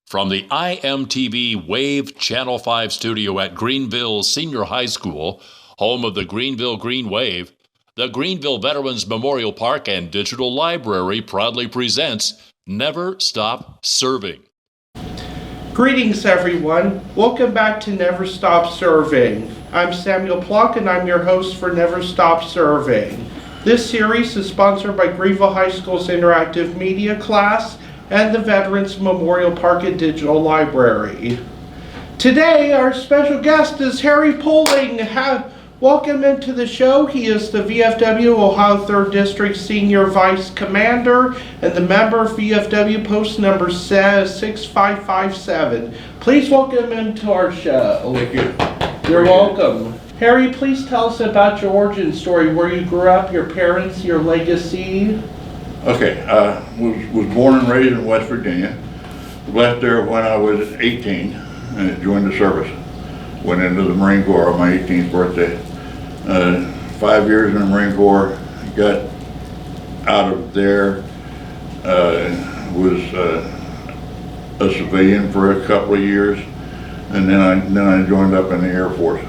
From the IMTV Wave Channel 5 studio at Greenville Senior High School, home of the Greenville Green Wave, the Greenville Veterans Memorial Park and Digital Library proudly presents Never Stop Serving. Greetings everyone, welcome back to Never Stop Serving. I'm Samuel Pluck and I'm your host for Never Stop Serving. This series is sponsored by Greenville High School's Interactive Media class and the Veterans Memorial Park and Digital Library. Today our special guest is Harry Poling. Welcome into the show. He is the VFW Ohio 3rd District Senior Vice Commander and the member of VFW Post number 6557. Please welcome him to our show. Thank you. You're welcome. Harry, please tell us about your origin story, where you grew up, your parents, your legacy. Okay, was born and raised in West Virginia. Left there when I was 18 and joined the service. Went into the Marine Corps on my 18th birthday. 5 years in the Marine Corps, got out of there, was a civilian for a couple of years, and then I joined up in the Air Force.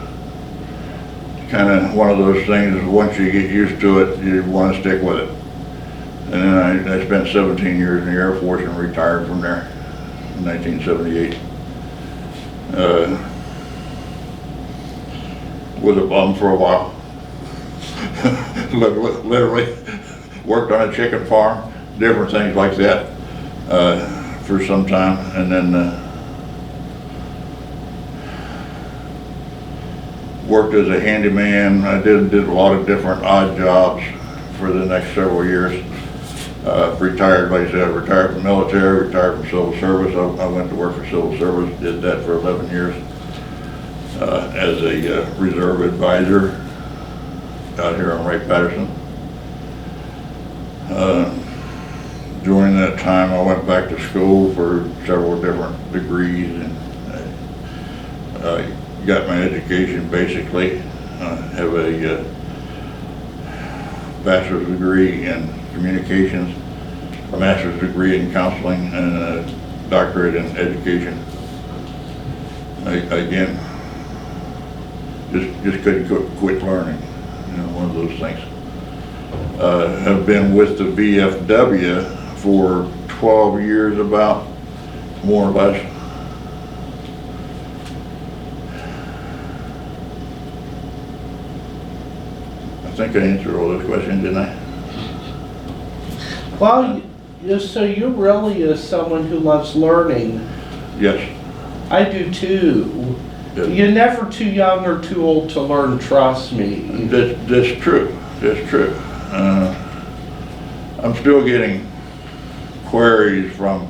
Kind of one of those things, once you get used to it, you want to stick with it. And then I spent 17 years in the Air Force and retired from there in 1978. Was a bum for a while. Literally worked on a chicken farm, different things like that for some time, and then worked as a handyman. I did a lot of different odd jobs for the next several years. Retired, like I said, retired from military, retired from civil service. I went to work for civil service, did that for 11 years as a reserve advisor out here on Wright-Patterson. During that time, I went back to school for several different degrees and got my education basically. Have a bachelor's degree in communications, a master's degree in counseling, and a doctorate in education. Again, just couldn't quit learning, one of those things. Have been with the VFW for 12 years about, more or less. I think I answered all those questions, didn't I? Well, so you really is someone who loves learning. Yes. I do too. Yes. You're never too young or too old to learn, trust me. That's true. That's true. I'm still getting queries from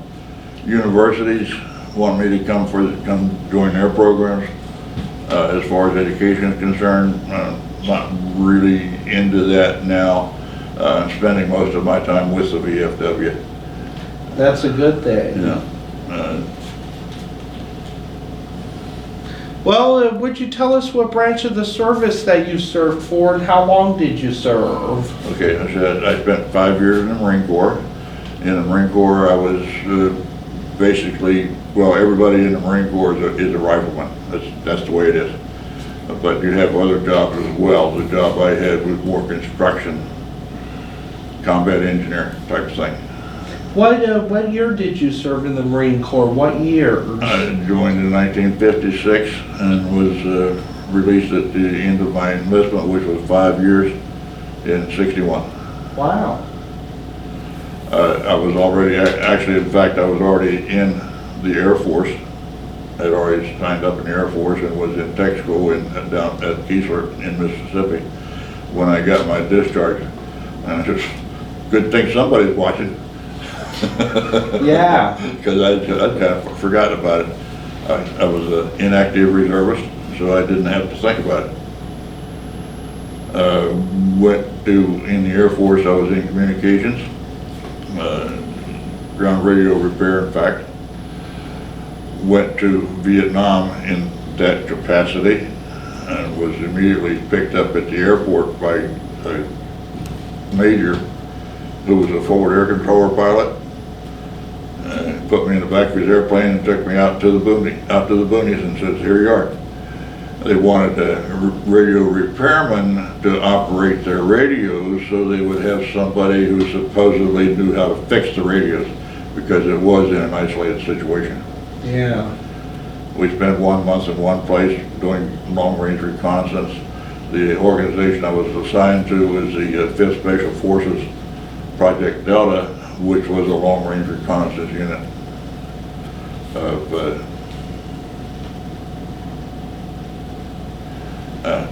universities wanting me to come join their programs. As far as education is concerned, not really into that now. Spending most of my time with the VFW. That's a good thing. Yeah. Well, would you tell us what branch of the service that you served for and how long did you serve? Okay, I spent 5 years in the Marine Corps. In the Marine Corps, I was basically, well, everybody in the Marine Corps is a rifleman. That's the way it is. But you have other jobs as well. The job I had was more construction, combat engineer type of thing. What year did you serve in the Marine Corps? What year? I joined in 1956 and was released at the end of my enlistment, which was 5 years, in 61. Wow. I was already, actually, in fact, I was already in the Air Force. I'd already signed up in the Air Force and was in tech school down at Keesler in Mississippi when I got my discharge. And just good thing somebody's watching. Yeah. Because I kind of forgot about it. I was an inactive reservist, so I didn't have to think about it. In the Air Force, I was in communications, ground radio repair, in fact. Went to Vietnam in that capacity and was immediately picked up at the airport by a major who was a forward air controller pilot. put me in the back of his airplane and took me out to the boonies and says, here you are. They wanted a radio repairman to operate their radios, so they would have somebody who supposedly knew how to fix the radios, because it was in an isolated situation. Yeah. We spent 1 month in one place doing long-range reconnaissance. The organization I was assigned to was the 5th Special Forces Project Delta, which was a long-range reconnaissance unit of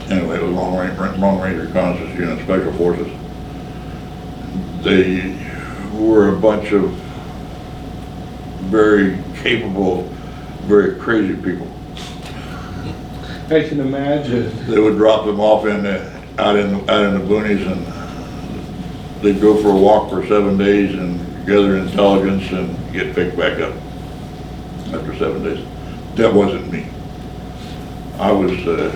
anyway, it was long-range reconnaissance unit, Special Forces. They were a bunch of very capable, very crazy people. I can imagine. They would drop them off out in the boonies, and they'd go for a walk for 7 days and gather intelligence and get picked back up after 7 days. That wasn't me. I was to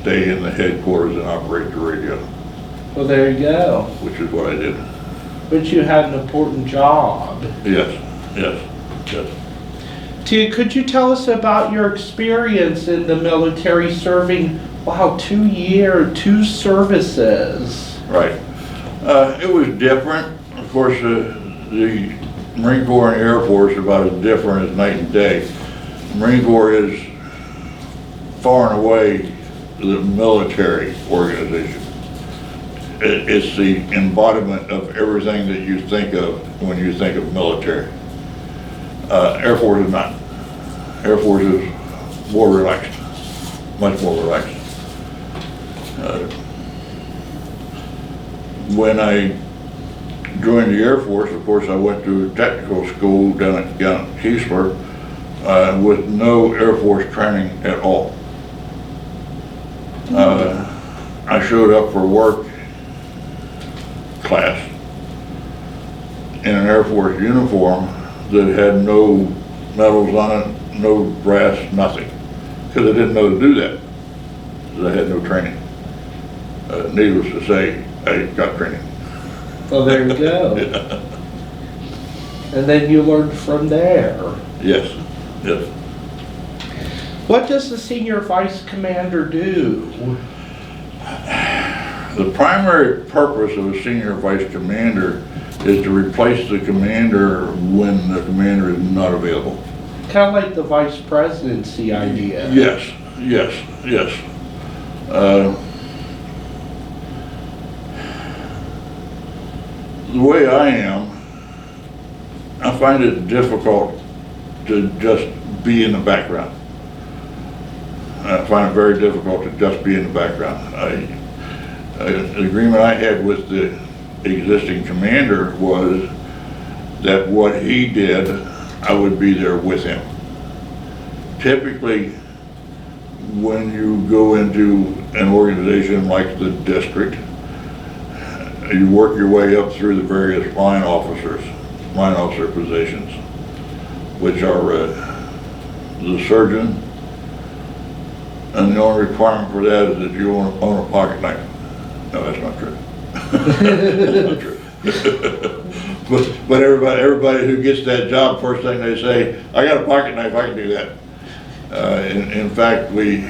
stay in the headquarters and operate the radio. Well, there you go. Which is what I did. But you had an important job. Yes. Could you tell us about your experience in the military serving, wow, 2 years, 2 services? Right. It was different. Of course, the Marine Corps and Air Force are about as different as night and day. The Marine Corps is far and away the military organization. It's the embodiment of everything that you think of when you think of military. Air Force is not. Air Force is more relaxed, much more relaxed. When I joined the Air Force, of course, I went to technical school down at Keesler with no Air Force training at all. I showed up for work class in an Air Force uniform that had no medals on it, no brass, nothing, because I didn't know to do that, because I had no training. Needless to say, I got training. Well, there you go. Yeah. And then you learned from there. Yes. What does the senior vice commander do? The primary purpose of a senior vice commander is to replace the commander when the commander is not available. Kind of like the vice presidency idea. Yes. The way I am, I find it difficult to just be in the background. I find it very difficult to just be in the background. The agreement I had with the existing commander was that what he did, I would be there with him. Typically, when you go into an organization like the district, you work your way up through the various line officer positions, which are the surgeon, and the only requirement for that is that you own a pocket knife. No, that's not true. That's not true. but everybody who gets that job, first thing they say, I got a pocket knife, I can do that. In fact, we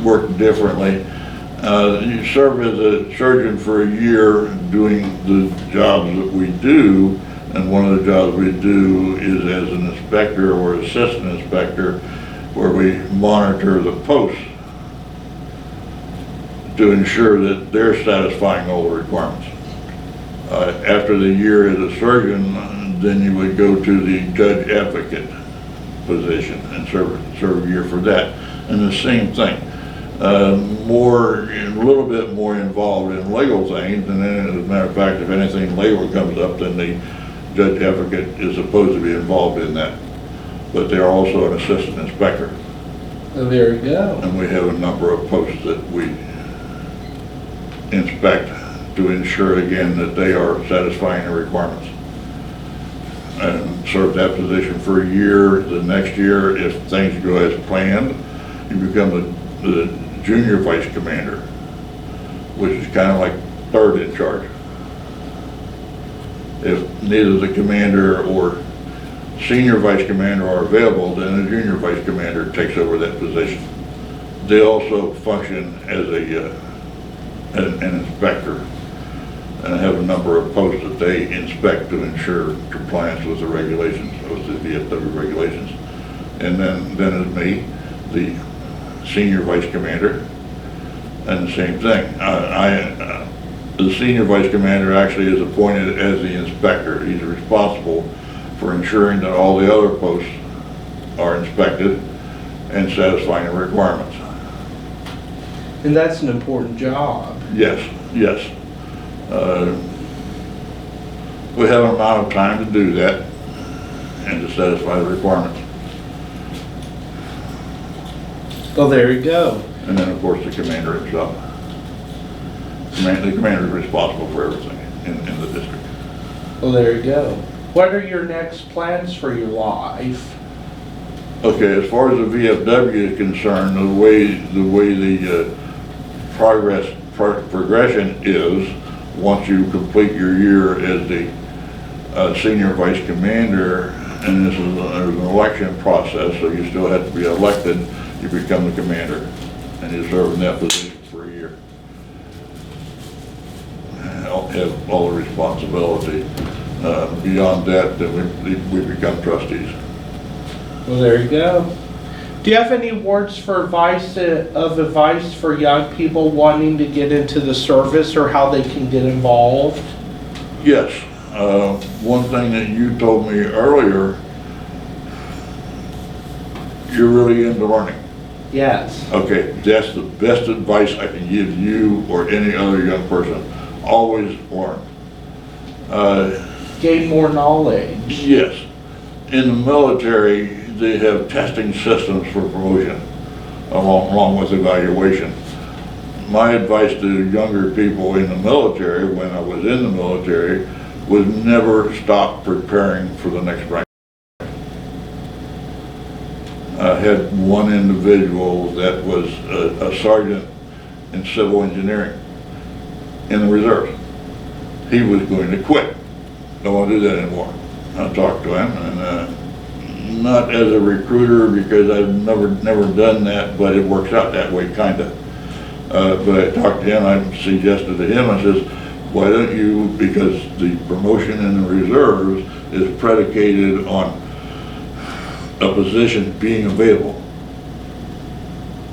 work differently. You serve as a surgeon for a year doing the jobs that we do, and one of the jobs we do is as an inspector or assistant inspector, where we monitor the posts to ensure that they're satisfying all the requirements. After the year as a surgeon, then you would go to the judge advocate position and serve a year for that. And the same thing, a little bit more involved in legal things, and then as a matter of fact, if anything legal comes up, then the judge advocate is supposed to be involved in that. But they're also an assistant inspector. Well, there you go. And we have a number of posts that we inspect to ensure again that they are satisfying the requirements. And serve that position for a year. The next year, if things go as planned, you become the junior vice commander, which is kind of like third in charge. If neither the commander or senior vice commander are available, then a junior vice commander takes over that position. They also function as an inspector and have a number of posts that they inspect to ensure compliance with the regulations, with the VFW regulations. And then is me, the senior vice commander, and the same thing. The senior vice commander actually is appointed as the inspector. He's responsible for ensuring that all the other posts are inspected and satisfying the requirements. And that's an important job. Yes, yes. We have an amount of time to do that and to satisfy the requirements. Well, there you go. And then, of course, the commander himself. The commander is responsible for everything in the district. Well, there you go. What are your next plans for your life? Okay, as far as the VFW is concerned, the way the progression is, once you complete your year as the senior vice commander, and there's an election process, so you still have to be elected, you become the commander, and you serve in that position for a year. Have all the responsibility. Beyond that, then we become trustees. Well, there you go. Do you have any words for advice for young people wanting to get into the service, or how they can get involved? Yes. One thing that you told me earlier, you're really into learning. Yes. Okay, that's the best advice I can give you or any other young person. Always learn. Gain more knowledge. Yes. In the military, they have testing systems for promotion along with evaluation. My advice to younger people in the military, when I was in the military, was never stop preparing for the next rank. I had one individual that was a sergeant in civil engineering in the reserves. He was going to quit. Don't want to do that anymore. I talked to him, and not as a recruiter, because I've never done that, but it works out that way, kinda. But I talked to him, I suggested to him, I says, why don't you, because the promotion in the reserves is predicated on a position being available.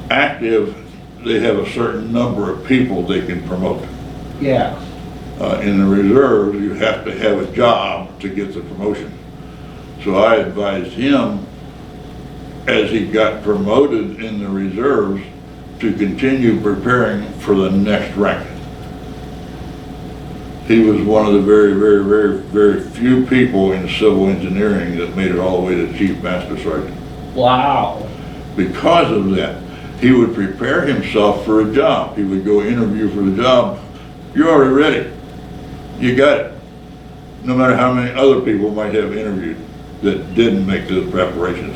Active, they have a certain number of people they can promote. Yeah. In the reserves, you have to have a job to get the promotion. So I advised him, as he got promoted in the reserves, to continue preparing for the next rank. He was one of the very few people in civil engineering that made it all the way to Chief Master Sergeant. Wow. Because of that, he would prepare himself for a job. He would go interview for the job. You're already ready. You got it. No matter how many other people might have interviewed that didn't make those preparations.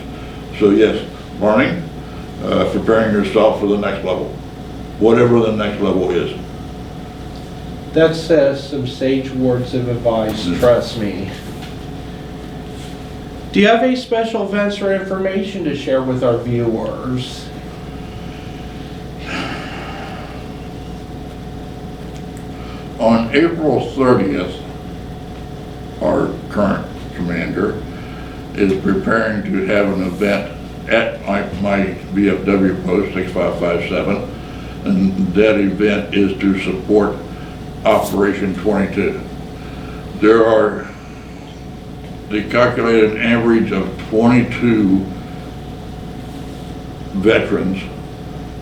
So yes, learning, preparing yourself for the next level, whatever the next level is. That says some sage words of advice, trust me. Do you have any special events or information to share with our viewers? On April 30th, our current commander is preparing to have an event at my VFW post 6557, and that event is to support Operation 22. They calculate an average of 22 veterans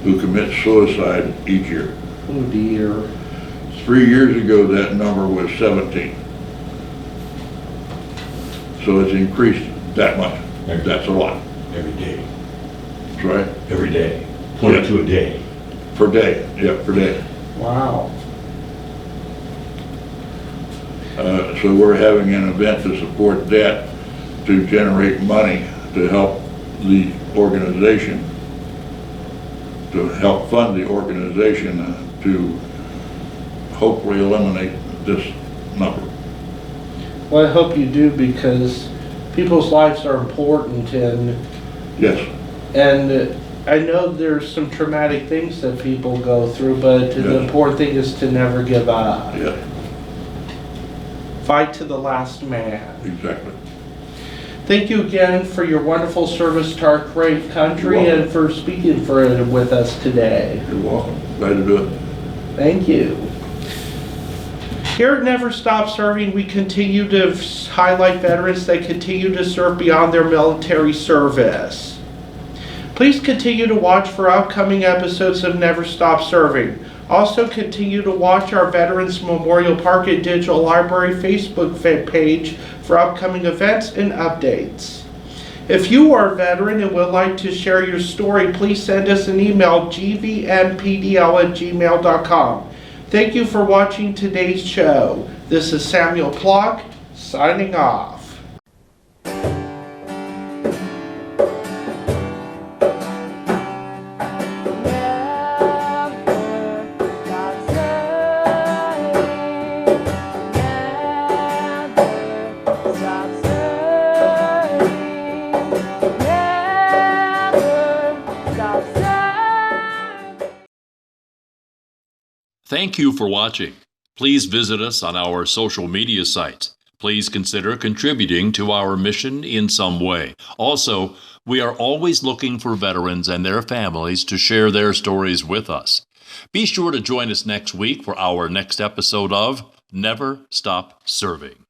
who commit suicide each year. Oh dear. 3 years ago, that number was 17. So it's increased that much. That's a lot. Every day. That's right. Every day. 22 a day. Per day, yeah, per day. Wow. So we're having an event to support that, to generate money to help the organization, to help fund the organization to hopefully eliminate this number. Well, I hope you do, because people's lives are important, Yes, and I know there's some traumatic things that people go through, but the Yes. important thing is to never give up. yes, Fight to the last man. exactly. Thank you again for your wonderful service to our great country You're welcome. and for speaking with us today. You're welcome. Glad to do it. Thank you. Here at Never Stop Serving, we continue to highlight veterans that continue to serve beyond their military service. Please continue to watch for upcoming episodes of Never Stop Serving. Also continue to watch our Veterans Memorial Park and Digital Library Facebook page for upcoming events and updates. If you are a veteran and would like to share your story, please send us an email, gvmpdl@gmail.com. Thank you for watching today's show. This is Samuel Plock, signing off. Thank you for watching. Please visit us on our social media sites. Please consider contributing to our mission in some way. Also, we are always looking for veterans and their families to share their stories with us. Be sure to join us next week for our next episode of Never Stop Serving.